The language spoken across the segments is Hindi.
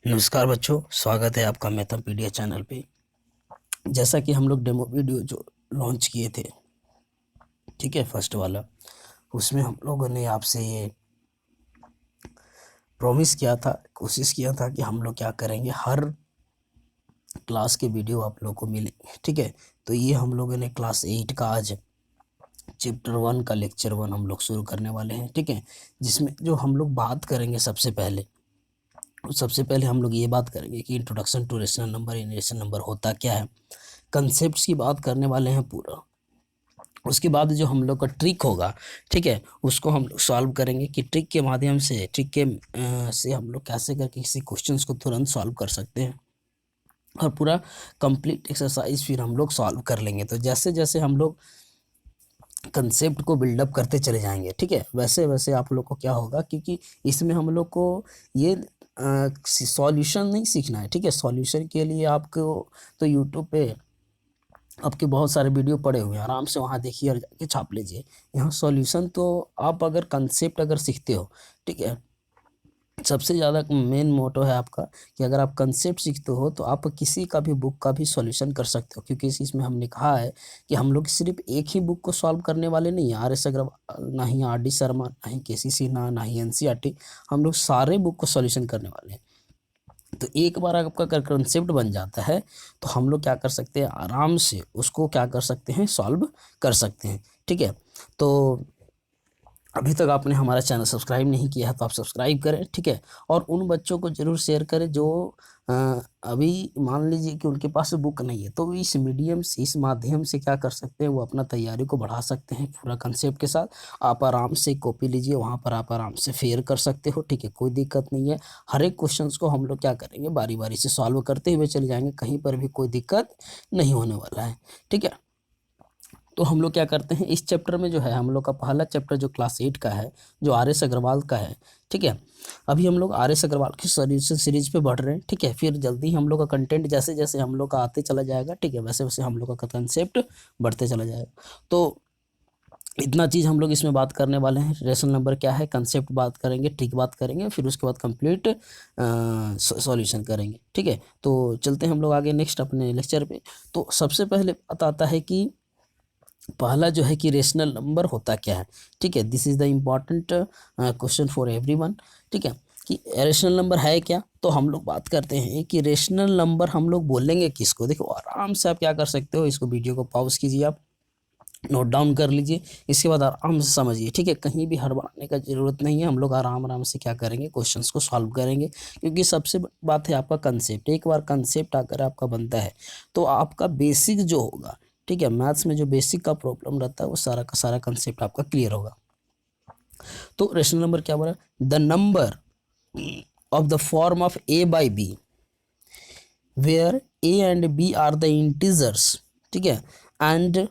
नमस्कार बच्चों, स्वागत है आपका मैथमेपीडिया चैनल पे। जैसा कि हम लोग डेमो वीडियो जो लॉन्च किए थे, ठीक है, फर्स्ट वाला, उसमें हम लोगों ने आपसे ये प्रॉमिस किया था, कोशिश किया था कि हम लोग क्या करेंगे, हर क्लास के वीडियो आप लोगों को मिलेंगे, ठीक है। तो ये हम लोगों ने क्लास 8 का आज चैप्टर 1 का लेक्चर 1 हम लोग शुरू करने वाले हैं, ठीक है। जिसमें जो हम लोग बात करेंगे सबसे पहले हम लोग ये बात करेंगे कि इंट्रोडक्शन टू रेशनल नंबर, इन रेशनल नंबर होता क्या है, कंसेप्ट्स की बात करने वाले हैं पूरा। उसके बाद जो हम लोग का ट्रिक होगा, ठीक है, उसको हम लोग सॉल्व करेंगे कि ट्रिक के माध्यम से से हम लोग कैसे करके किसी क्वेश्चंस को तुरंत सॉल्व कर सकते हैं, और पूरा कंप्लीट एक्सरसाइज फिर हम लोग सॉल्व कर लेंगे। तो जैसे जैसे हम लोग कंसेप्ट को बिल्डअप करते चले जाएंगे, ठीक है, वैसे वैसे आप लोग को क्या होगा, क्योंकि इसमें हम लोग को ये सॉल्यूशन नहीं सीखना है, ठीक है। सॉल्यूशन के लिए आपको तो यूट्यूब पे आपके बहुत सारे वीडियो पड़े हुए हैं, आराम से वहाँ देखिए और जाके छाप लीजिए। यहाँ सॉल्यूशन तो आप अगर कंसेप्ट अगर सीखते हो, ठीक है, सबसे ज़्यादा मेन मोटो है आपका कि अगर आप कंसेप्ट सीखते हो तो आप किसी का भी बुक का भी सॉल्यूशन कर सकते हो, क्योंकि इसमें हमने कहा है कि हम लोग सिर्फ एक ही बुक को सॉल्व करने वाले नहीं हैं। आर एस अग्रवाल, ना ही आर डी शर्मा, ना ही के सी सिन्हा, ना ही एन सी आर टी, हम लोग सारे बुक को सॉल्यूशन करने वाले हैं। तो एक बार आपका अगर कंसेप्ट बन जाता है तो हम लोग क्या कर सकते हैं, आराम से उसको क्या कर सकते हैं, सॉल्व कर सकते हैं, ठीक है। तो अभी तक आपने हमारा चैनल सब्सक्राइब नहीं किया है तो आप सब्सक्राइब करें, ठीक है। और उन बच्चों को ज़रूर शेयर करें जो अ, अभी मान लीजिए कि उनके पास बुक नहीं है, तो इस मीडियम से, इस माध्यम से क्या कर सकते हैं, वो अपना तैयारी को बढ़ा सकते हैं पूरा कंसेप्ट के साथ। आप आराम से कॉपी लीजिए, वहाँ पर आप आराम से फेयर कर सकते हो, ठीक है, कोई दिक्कत नहीं है। हर एक क्वेश्चंस को हम लोग क्या करेंगे, बारी बारी से सॉल्व करते हुए चले जाएंगे, कहीं पर भी कोई दिक्कत नहीं होने वाला है, ठीक है। तो हम लोग क्या करते हैं, इस चैप्टर में जो है हम लोग का पहला चैप्टर जो क्लास 8 का है, जो आर एस अग्रवाल का है, ठीक है। अभी हम लोग आर एस अग्रवाल की सॉल्यूशन सीरीज पे बढ़ रहे हैं, ठीक है। फिर जल्दी हम लोग का कंटेंट जैसे जैसे हम लोग का आते चला जाएगा, ठीक है, वैसे वैसे हम लोग का कंसेप्ट बढ़ते चला जाएगा। तो इतना चीज़ हम लोग इसमें बात करने वाले हैं, रेशनल नंबर क्या है, कंसेप्ट बात करेंगे, ट्रिक बात करेंगे, फिर उसके बाद कंप्लीट सॉल्यूशन करेंगे, ठीक है। तो चलते हैं हम लोग आगे नेक्स्ट अपने लेक्चर पे। तो सबसे पहले बात आता है कि पहला जो है कि रेशनल नंबर होता क्या है, ठीक है। This is the important question for everyone, ठीक है, कि रेशनल नंबर है क्या। तो हम लोग बात करते हैं कि रेशनल नंबर हम लोग बोलेंगे किसको। देखो आराम से आप क्या कर सकते हो, इसको वीडियो को पॉज कीजिए, आप नोट डाउन कर लीजिए, इसके बाद आराम से समझिए, ठीक है, कहीं भी हड़बड़ाने का ज़रूरत नहीं है। हम लोग आराम आराम से क्या करेंगे, क्वेश्चंस को सॉल्व करेंगे, क्योंकि सबसे बड़ी बात है आपका कंसेप्ट। एक बार कंसेप्ट अगर आपका बनता है तो आपका बेसिक जो होगा, ठीक है, मैथ्स में जो बेसिक का प्रॉब्लम रहता है वो सारा का सारा कंसेप्ट आपका क्लियर होगा। तो रेशनल नंबर क्या बोला, the number of the form of A by B where A and B are the integers, ठीक है, and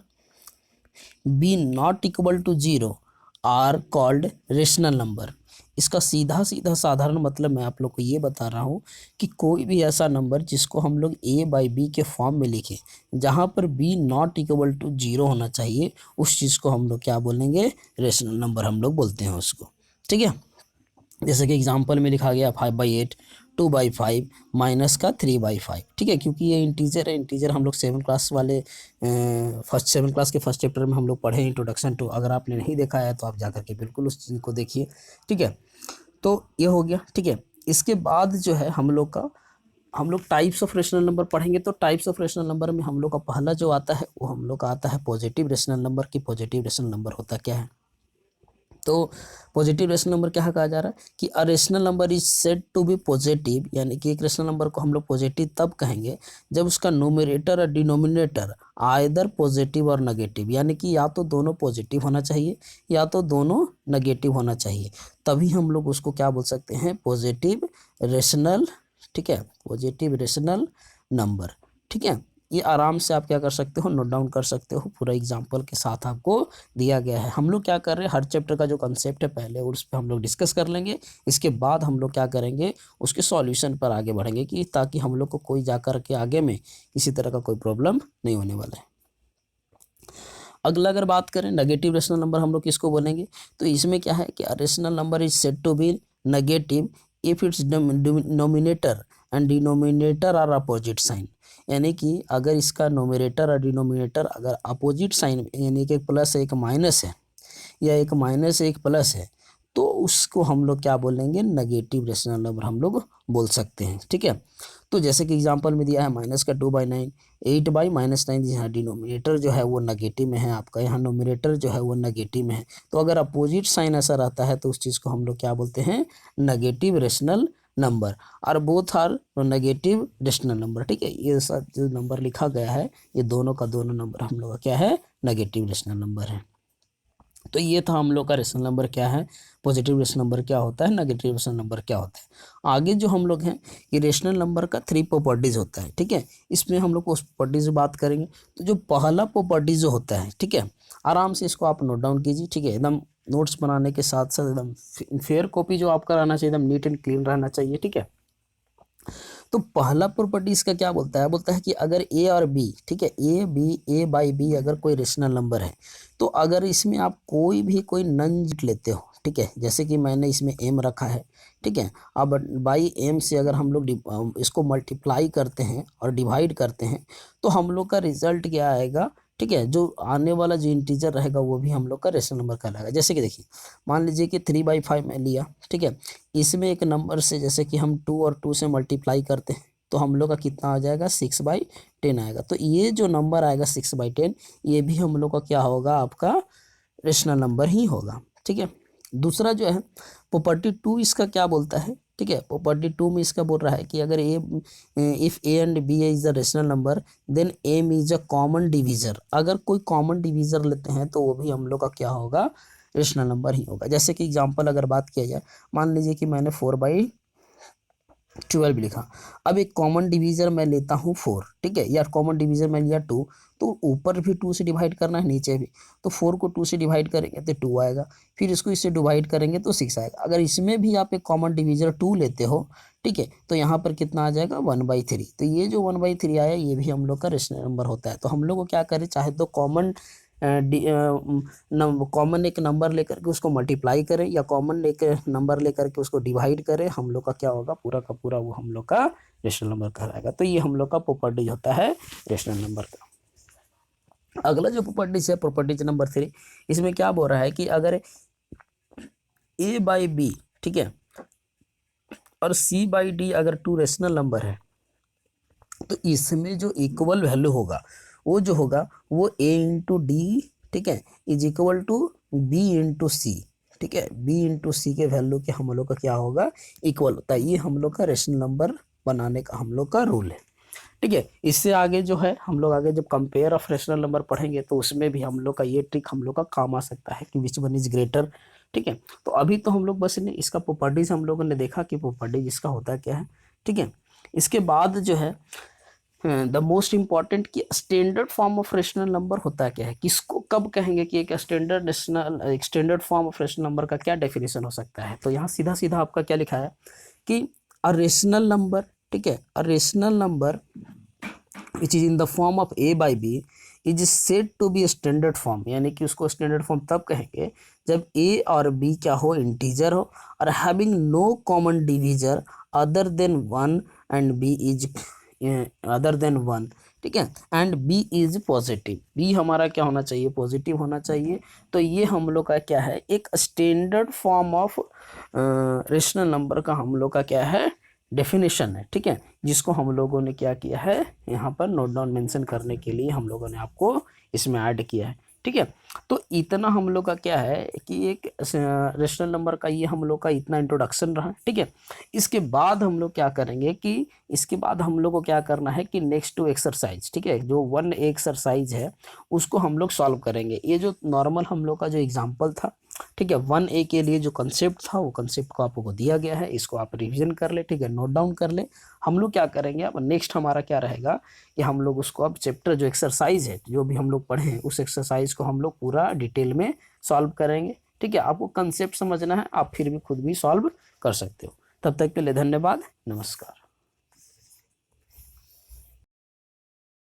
B not equal to zero are called rational number. इसका सीधा सीधा साधारण मतलब मैं आप लोग को ये बता रहा हूँ कि कोई भी ऐसा नंबर जिसको हम लोग ए बाई बी के फॉर्म में लिखें, जहाँ पर B not equal to zero होना चाहिए, उस चीज़ को हम लोग क्या बोलेंगे, रेशनल नंबर हम लोग बोलते हैं उसको, ठीक है। जैसे कि एग्जांपल में लिखा गया 5/8, 2/5, माइनस का 3/5, ठीक है, क्योंकि ये इंटीजर है। इंटीजर हम लोग 7 क्लास के फर्स्ट चैप्टर में हम लोग पढ़े इंट्रोडक्शन टू। अगर आपने नहीं देखा है तो आप जा करके बिल्कुल उस चीज़ को देखिए, ठीक है। तो ये हो गया, ठीक है। इसके बाद जो है हम लोग टाइप्स ऑफ रेशनल नंबर पढ़ेंगे। तो टाइप्स ऑफ रेशनल नंबर में हम लोग का पहला जो आता है वो हम लोग का आता है पॉजिटिव रेशनल नंबर। की पॉजिटिव रेशनल नंबर होता क्या है, तो पॉजिटिव रेशनल नंबर क्या कहा जा रहा है कि a rational number is said to be positive, यानी कि एक रेशनल नंबर को हम लोग पॉजिटिव तब कहेंगे जब उसका न्यूमरेटर और डिनोमिनेटर आइदर पॉजिटिव और नेगेटिव, यानी कि या तो दोनों पॉजिटिव होना चाहिए या तो दोनों नेगेटिव होना चाहिए, तभी हम लोग उसको क्या बोल सकते हैं, पॉजिटिव रेशनल, ठीक है, पॉजिटिव रेशनल नंबर, ठीक है। ये आराम से आप क्या कर सकते हो, नोट डाउन कर सकते हो, पूरा एग्जाम्पल के साथ आपको दिया गया है। हम लोग क्या कर रहे हैं, हर चैप्टर का जो कंसेप्ट है पहले उस पर हम लोग डिस्कस कर लेंगे, इसके बाद हम लोग क्या करेंगे, उसके सॉल्यूशन पर आगे बढ़ेंगे, कि ताकि हम लोग को कोई जाकर के आगे में किसी तरह का कोई प्रॉब्लम नहीं होने वाला है। अगला अगर बात करें नेगेटिव रेशनल नंबर हम लोग किसको बोलेंगे, तो इसमें क्या है कि rational number is said to be negative if its nominator and denominator are opposite sign, यानी कि अगर इसका नोमिनेटर और डिनोमिनेटर अगर अपोजिट साइन, यानी कि एक प्लस एक माइनस है या एक माइनस एक प्लस है, तो उसको हम लोग क्या बोलेंगे, नेगेटिव रेशनल नंबर हम लोग बोल सकते हैं। ठीक है, तो जैसे कि एग्जांपल में दिया है माइनस का 2/9, 8/-9, यहाँ डिनोमिनेटर जो है वो नेगेटिव में है आपका, यहाँ नोमिनेटर जो है वो नेगेटिव में है। तो अगर अपोजिट साइन ऐसा रहता है तो उस चीज़ को हम लोग क्या बोलते हैं, नेगेटिव रेशनल नंबर, और both are negative rational number. ठीक है, ये सब जो नंबर लिखा गया है ये दोनों का दोनों नंबर हम लोग का क्या है, नेगेटिव रेशनल नंबर है। तो ये था हम लोग का रेशनल नंबर क्या है, पॉजिटिव रेशनल नंबर क्या होता है, नेगेटिव रेशनल नंबर क्या होता है। आगे जो हम लोग हैं कि रेशनल नंबर का 3 प्रॉपर्टीज होता है। ठीक है, इसमें हम लोग उस प्रॉपर्टीज बात करेंगे। तो जो पहला प्रॉपर्टी जो होता है, ठीक है, आराम से इसको आप नोट डाउन कीजिए। ठीक है, एकदम नोट्स बनाने के साथ साथ एकदम फेयर कॉपी जो आपका रहना चाहिए, एकदम नीट एंड क्लीन रहना चाहिए। ठीक है, तो पहला प्रॉपर्टी इसका क्या बोलता है कि अगर ए और बी, ठीक है, ए बाई बी अगर कोई रेशनल नंबर है, तो अगर इसमें आप कोई नन लेते हो, ठीक है, जैसे कि मैंने इसमें एम रखा है, ठीक है, अब बाई एम से अगर हम लोग इसको मल्टीप्लाई करते हैं और डिवाइड करते हैं तो हम लोग का रिजल्ट क्या आएगा, ठीक है, जो आने वाला जो इंटीजर रहेगा वो भी हम लोग का रेशनल नंबर कहलाएगा। जैसे कि देखिए, मान लीजिए कि 3/5 में लिया, ठीक है, इसमें एक नंबर से जैसे कि हम 2 और 2 से मल्टीप्लाई करते हैं तो हम लोग का कितना आ जाएगा, 6/10 आएगा। तो ये जो नंबर आएगा 6/10, ये भी हम लोग का क्या होगा, आपका रेशनल नंबर ही होगा। ठीक है, दूसरा जो है प्रॉपर्टी 2 इसका क्या बोलता है, ठीक है, प्रॉपर्टी 2 में इसका बोल रहा है कि अगर if A and B is the rational number then M is a common divisor. अगर कोई कॉमन डिवीजर लेते हैं तो वो भी हम लोग का क्या होगा, रेशनल नंबर ही होगा। जैसे कि एग्जांपल अगर बात किया जाए, मान लीजिए कि मैंने 4/12 लिखा। अब एक कॉमन डिवीजर मैं लेता हूँ 4, ठीक है, या कॉमन डिवीजर मैं लिया 2, तो ऊपर भी 2 से डिवाइड करना है, नीचे भी। तो 4 को 2 से डिवाइड करेंगे तो 2 आएगा, फिर इसको इससे डिवाइड करेंगे तो 6 आएगा। अगर इसमें भी आप एक कॉमन डिवीजर 2 लेते हो, ठीक है, तो यहाँ पर कितना आ जाएगा, 1/3। तो ये जो 1/3 आया ये भी हम लोग का रेशनल नंबर होता है। तो हम लोग को क्या करें, चाहे तो कॉमन एक नंबर लेकर के उसको मल्टीप्लाई करें या कॉमन एक नंबर लेकर के उसको डिवाइड करें, हम लोग का क्या होगा, पूरा का पूरा वो हम लोग का रेशनल नंबर कहलाएगा। तो ये हम लोग का प्रॉपर्टीज होता है रेशनल नंबर का। अगला जो प्रॉपर्टीज है, प्रॉपर्टीज नंबर 3, इसमें क्या बोल रहा है कि अगर ए बाई बी, ठीक है, और सी बाई डी अगर 2 रेशनल नंबर है तो इसमें जो इक्वल वैल्यू होगा वो जो होगा वो ए इंटू डी, ठीक है, is equal to B into C. ठीक है, बी इंटू सी के वैल्यू के हम लोग का क्या होगा, इक्वल होता है। ये हम लोग का रेशनल नंबर बनाने का हम लोग का रूल है। ठीक है, इससे आगे जो है हम लोग आगे जब कंपेयर ऑफ रेशनल नंबर पढ़ेंगे तो उसमें भी हम लोग का ये ट्रिक हम लोग का काम आ सकता है कि विच वन इज ग्रेटर। ठीक है, तो अभी तो हम लोग बस ने इसका प्रॉपर्टीज हम लोगों ने देखा कि प्रॉपर्टीज इसका होता क्या है। ठीक है, इसके बाद जो है द मोस्ट इंपॉर्टेंट कि standard form of rational number होता क्या है, किसको कब कहेंगे कि एक standard form of rational number का क्या डेफिनेशन हो सकता है। तो यहाँ सीधा सीधा आपका क्या लिखा है कि अ रेशनल नंबर, ठीक है, a rational number which is in the form of A by B is said to be standard form, यानी कि उसको स्टैंडर्ड फॉर्म तब कहेंगे जब ए और बी क्या हो, इंटीजर हो, और having no common divisor other than 1 and B is other than 1। ठीक है, and B is positive, B हमारा क्या होना चाहिए, पॉजिटिव होना चाहिए। तो ये हम लोग का क्या है, एक standard form of rational number का हम लोग का क्या है, डेफिनेशन है। ठीक है, जिसको हम लोगों ने क्या किया है, यहाँ पर नोट डाउन मेंशन करने के लिए हम लोगों ने आपको इसमें ऐड किया है। ठीक है, तो इतना हम लोग का क्या है कि एक रेशनल नंबर का ये हम लोग का इतना इंट्रोडक्शन रहा। ठीक है, इसके बाद हम लोग क्या करेंगे कि इसके बाद हम लोग को क्या करना है कि नेक्स्ट टू एक्सरसाइज, ठीक है, जो 1 एक्सरसाइज है उसको हम लोग सॉल्व करेंगे। ये जो नॉर्मल हम लोग का जो एग्जाम्पल था, ठीक है, 1A के लिए जो कंसेप्ट था वो कंसेप्ट को आपको दिया गया है, इसको आप रिवीजन कर ले, ठीक है, नोट डाउन कर ले। हम लोग क्या करेंगे अब नेक्स्ट हमारा क्या रहेगा कि हम लोग उसको अब चैप्टर जो एक्सरसाइज है जो भी हम लोग पढ़े हैं उस एक्सरसाइज को हम लोग पूरा डिटेल में सॉल्व करेंगे। ठीक है, आपको कंसेप्ट समझना है, आप फिर भी खुद भी सॉल्व कर सकते हो। तब तक के लिए धन्यवाद, नमस्कार।